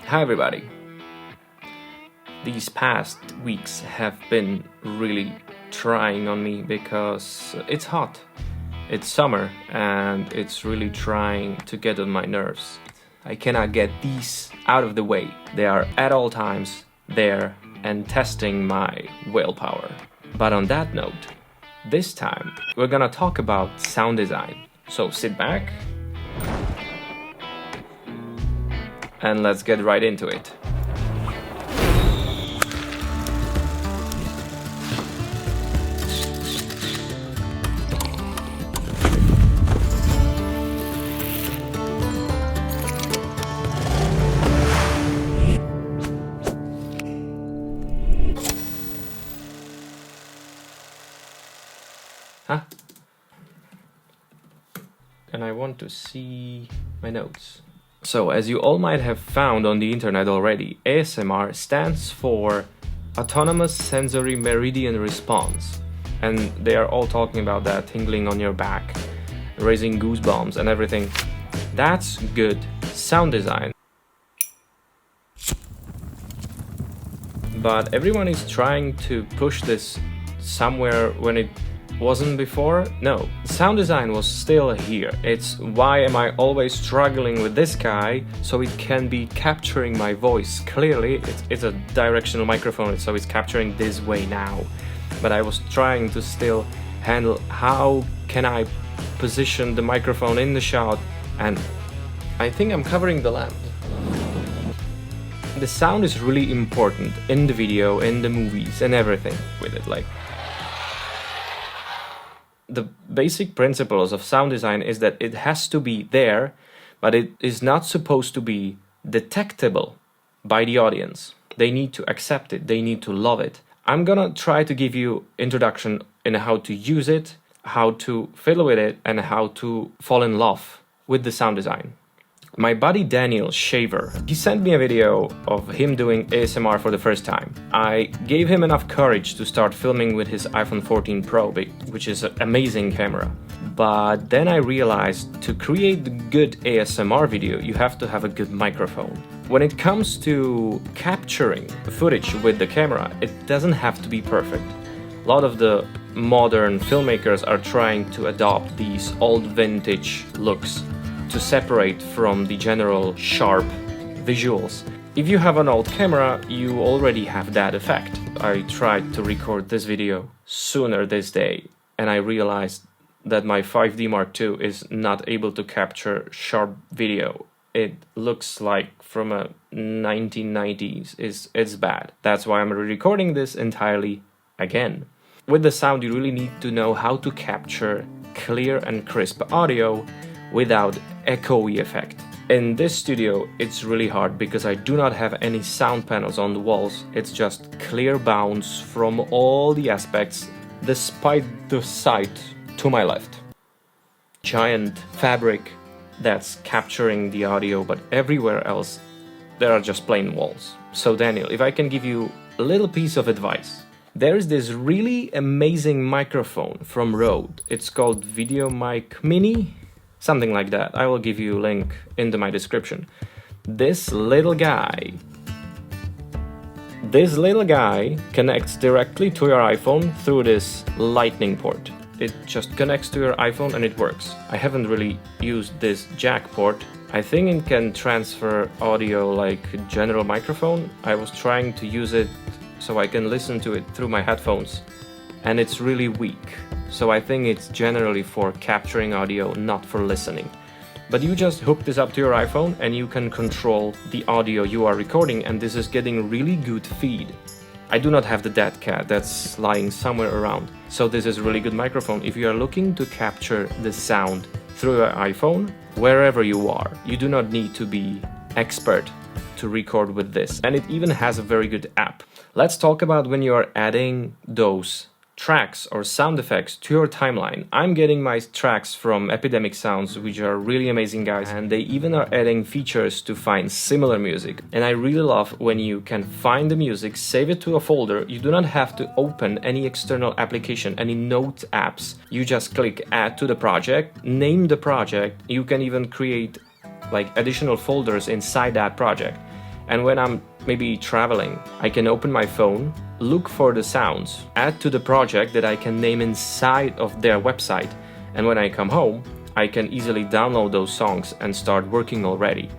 Hi everybody! These past weeks have been really trying on me because it's hot. It's summer and it's really trying to get on my nerves. I cannot get these out of the way. They are at all times there and testing my willpower. But on that note, this time we're gonna talk about sound design. So sit back and let's get right into it. And I want to see my notes. So, as you all might have found on the internet already, ASMR stands for Autonomous Sensory Meridian Response. And they are all talking about that, tingling on your back, raising goosebumps and everything. That's good sound design. But everyone is trying to push this somewhere when it wasn't before? No, sound design was still here. It's why am I always struggling with this guy so it can be capturing my voice clearly. It's a directional microphone, so it's capturing this way now. But I was trying to still handle how can I position the microphone in the shot, and I think I'm covering the lamp. The sound is really important in the video, in the movies, and everything with it. Like, the basic principles of sound design is that it has to be there, but it is not supposed to be detectable by the audience. They need to accept it, they need to love it. I'm gonna try to give you introduction in how to use it, how to fiddle with it, and how to fall in love with the sound design. My buddy Daniel Shaver, he sent me a video of him doing ASMR for the first time. I gave him enough courage to start filming with his iPhone 14 Pro, which is an amazing camera. But then I realized to create the good ASMR video, you have to have a good microphone. When it comes to capturing footage with the camera, it doesn't have to be perfect. A lot of the modern filmmakers are trying to adopt these old vintage looks to separate from the general sharp visuals. If you have an old camera, you already have that effect. I tried to record this video sooner this day, and I realized that my 5D Mark II is not able to capture sharp video. It looks like from a 1990s. It's bad. That's why I'm recording this entirely again. With the sound, you really need to know how to capture clear and crisp audio without echoey effect. In this studio, it's really hard because I do not have any sound panels on the walls. It's just clear bounce from all the aspects, despite the sight to my left. Giant fabric that's capturing the audio, but everywhere else, there are just plain walls. So Daniel, if I can give you a little piece of advice. There's this really amazing microphone from Rode. It's called Video Mic Mini. Something like that. I will give you a link into my description. This little guy connects directly to your iPhone through this lightning port. It just connects to your iPhone and it works. I haven't really used this jack port. I think it can transfer audio like a general microphone. I was trying to use it so I can listen to it through my headphones, and it's really weak. So I think it's generally for capturing audio, not for listening. But you just hook this up to your iPhone and you can control the audio you are recording, and this is getting really good feed. I do not have the dead cat that's lying somewhere around. So this is a really good microphone if you are looking to capture the sound through your iPhone, wherever you are. You do not need to be expert to record with this. And it even has a very good app. Let's talk about when you are adding those tracks or sound effects to your timeline. I'm getting my tracks from Epidemic Sounds, which are really amazing guys, and they even are adding features to find similar music. And I really love when you can find the music, save it to a folder. You do not have to open any external application, any note apps. You just click add to the project, name the project. You can even create like additional folders inside that project. And when I'm maybe traveling, I can open my phone, look for the sounds, add to the project that I can name inside of their website. And when I come home, I can easily download those songs and start working already.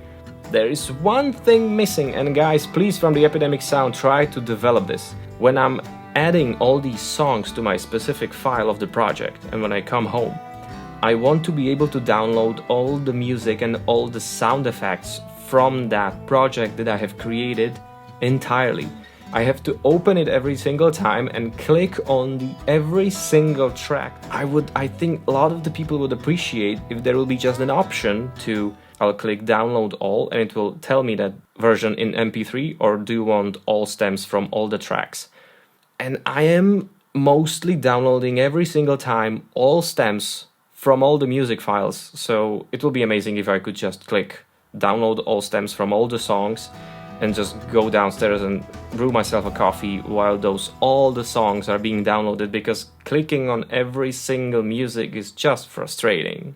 There is one thing missing, and guys, please, from the Epidemic Sound, try to develop this. When I'm adding all these songs to my specific file of the project, and when I come home, I want to be able to download all the music and all the sound effects from that project that I have created entirely. I have to open it every single time and click on every single track. I think a lot of the people would appreciate if there will be just an option to, I'll click download all and it will tell me that version in MP3, or do you want all stems from all the tracks. And I am mostly downloading every single time all stems from all the music files, so it will be amazing if I could just click download all stems from all the songs and just go downstairs and brew myself a coffee while all the songs are being downloaded, because clicking on every single music is just frustrating.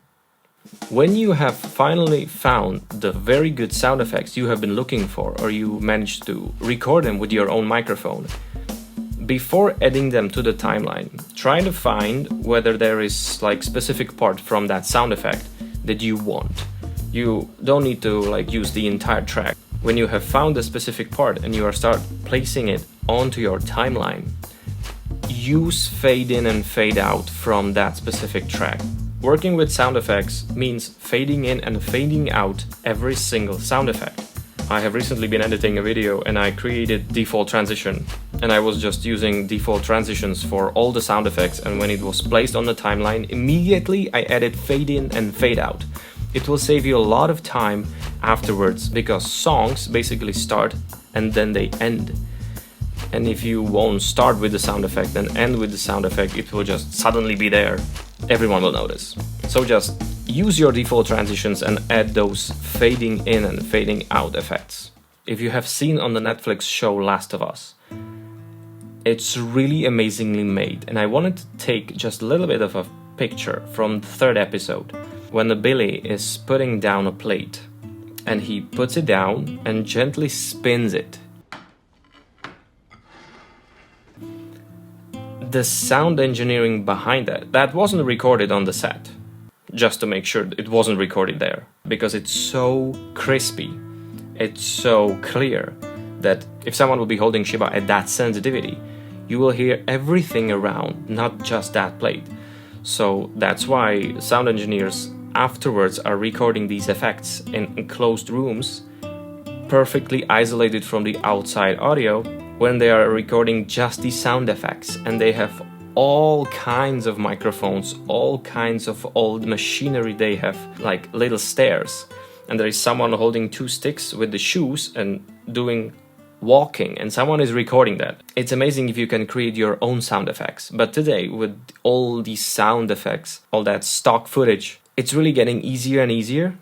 When you have finally found the very good sound effects you have been looking for, or you managed to record them with your own microphone, before adding them to the timeline, try to find whether there is like specific part from that sound effect that you want. You don't need to use the entire track. When you have found a specific part and you start placing it onto your timeline, use fade in and fade out from that specific track. Working with sound effects means fading in and fading out every single sound effect. I have recently been editing a video and I created default transition, and I was just using default transitions for all the sound effects, and when it was placed on the timeline, immediately I added fade in and fade out. It will save you a lot of time afterwards, because songs basically start and then they end. And if you won't start with the sound effect and end with the sound effect, it will just suddenly be there. Everyone will notice. So just use your default transitions and add those fading in and fading out effects. If you have seen on the Netflix show Last of Us, it's really amazingly made, and I wanted to take just a little bit of a picture from the third episode, when the Billy is putting down a plate, and he puts it down and gently spins it. The sound engineering behind that wasn't recorded on the set, just to make sure it wasn't recorded there, because it's so crispy, it's so clear that if someone will be holding Shiba at that sensitivity, you will hear everything around, not just that plate. So that's why sound engineers afterwards are recording these effects in enclosed rooms, perfectly isolated from the outside audio, when they are recording just these sound effects, and they have all kinds of microphones, all kinds of old machinery. They have like little stairs, and there is someone holding two sticks with the shoes and doing walking, and someone is recording that. It's amazing if you can create your own sound effects, but today with all these sound effects, all that stock footage, it's really getting easier and easier.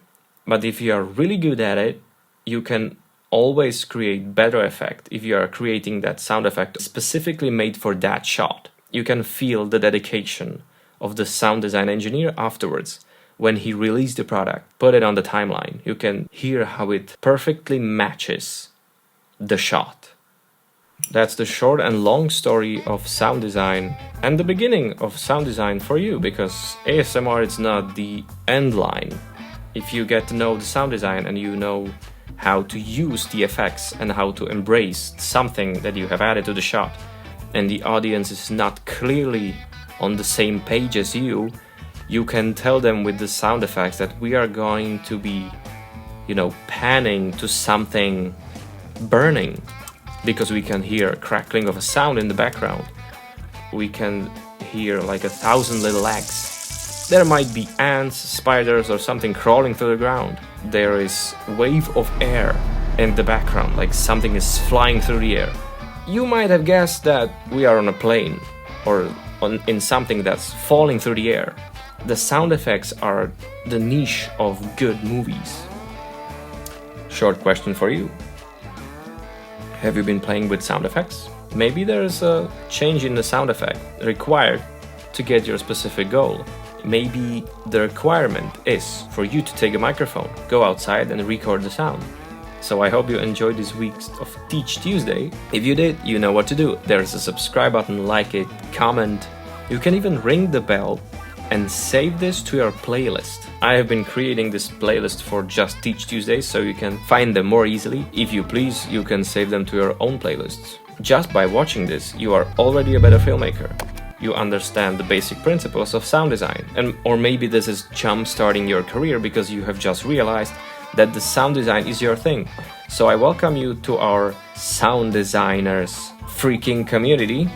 But if you are really good at it, you can always create better effect if you are creating that sound effect specifically made for that shot. You can feel the dedication of the sound design engineer afterwards. When he released the product, put it on the timeline, you can hear how it perfectly matches the shot. That's the short and long story of sound design, and the beginning of sound design for you, because ASMR is not the end line. If you get to know the sound design and you know how to use the effects and how to embrace something that you have added to the shot, and the audience is not clearly on the same page as you, you can tell them with the sound effects that we are going to be, panning to something burning, because we can hear crackling of a sound in the background. We can hear like 1,000 little eggs. There might be ants, spiders, or something crawling through the ground. There is wave of air in the background, like something is flying through the air. You might have guessed that we are on a plane or in something that's falling through the air. The sound effects are the niche of good movies. Short question for you. Have you been playing with sound effects? Maybe there's a change in the sound effect required to get your specific goal. Maybe the requirement is for you to take a microphone, go outside and record the sound. So I hope you enjoyed this week of Teach Tuesday. If you did, you know what to do. There's a subscribe button, like it, comment. You can even ring the bell and save this to your playlist. I have been creating this playlist for just Teach Tuesdays, so you can find them more easily. If you please, you can save them to your own playlists. Just by watching this, you are already a better filmmaker. You understand the basic principles of sound design. Or maybe this is jump-starting your career because you have just realized that the sound design is your thing. So I welcome you to our sound designers freaking community.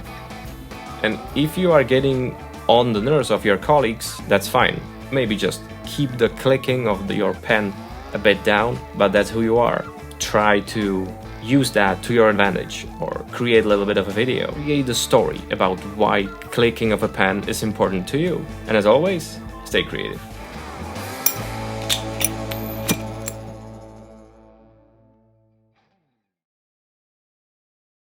And if you are getting on the nerves of your colleagues, that's fine. Maybe just keep the clicking of your pen a bit down, but that's who you are. Try to use that to your advantage, or create a little bit of a video. Create a story about why clicking of a pen is important to you. And as always, stay creative.